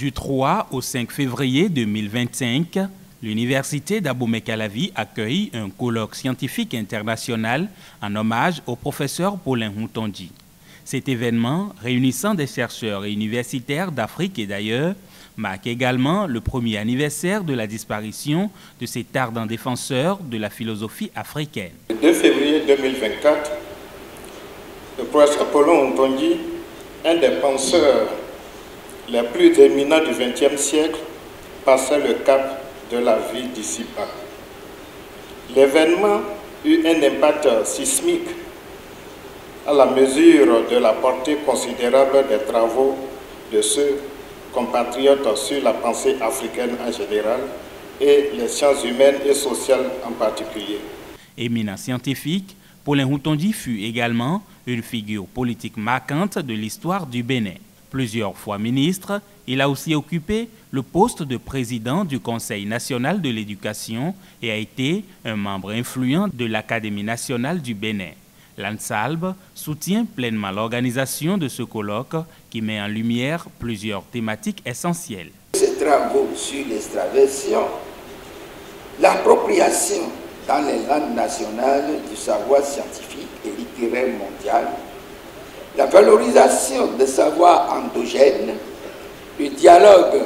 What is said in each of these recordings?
Du 3 au 5 février 2025, l'Université d'Abomey-Calavi accueille un colloque scientifique international en hommage au professeur Paulin Moutondi. Cet événement, réunissant des chercheurs et universitaires d'Afrique et d'ailleurs, marque également le premier anniversaire de la disparition de cet ardent défenseur de la philosophie africaine. Le 2 février 2024, le professeur Paulin Moutondi, un des penseurs les plus éminents du XXe siècle, passait le cap de la vie d'ici-bas. L'événement eut un impact sismique à la mesure de la portée considérable des travaux de ceux compatriotes sur la pensée africaine en général et les sciences humaines et sociales en particulier. Éminent scientifique, Paulin Moutondi fut également une figure politique marquante de l'histoire du Bénin. Plusieurs fois ministre, il a aussi occupé le poste de président du Conseil national de l'éducation et a été un membre influent de l'Académie nationale du Bénin. L'ANSALB soutient pleinement l'organisation de ce colloque qui met en lumière plusieurs thématiques essentielles. Ces travaux sur l'extraversion, l'appropriation dans les langues nationales du savoir scientifique et littéraire mondial, la valorisation des savoirs endogènes, le dialogue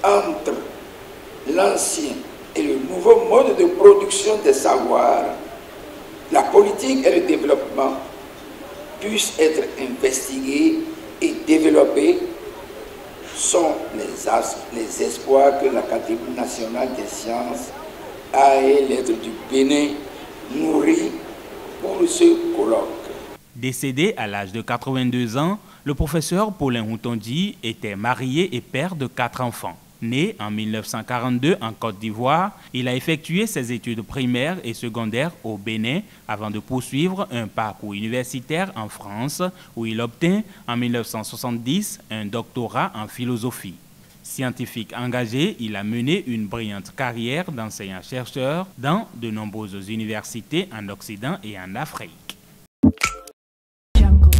entre l'ancien et le nouveau mode de production des savoirs, la politique et le développement puissent être investigués et développés sont les espoirs que l'Académie nationale des sciences a et l'être du Bénin nourrit pour ce colloque. Décédé à l'âge de 82 ans, le professeur Paulin Moutondi était marié et père de 4 enfants. Né en 1942 en Côte d'Ivoire, il a effectué ses études primaires et secondaires au Bénin avant de poursuivre un parcours universitaire en France où il obtint en 1970 un doctorat en philosophie. Scientifique engagé, il a mené une brillante carrière d'enseignant-chercheur dans de nombreuses universités en Occident et en Afrique. Jungle.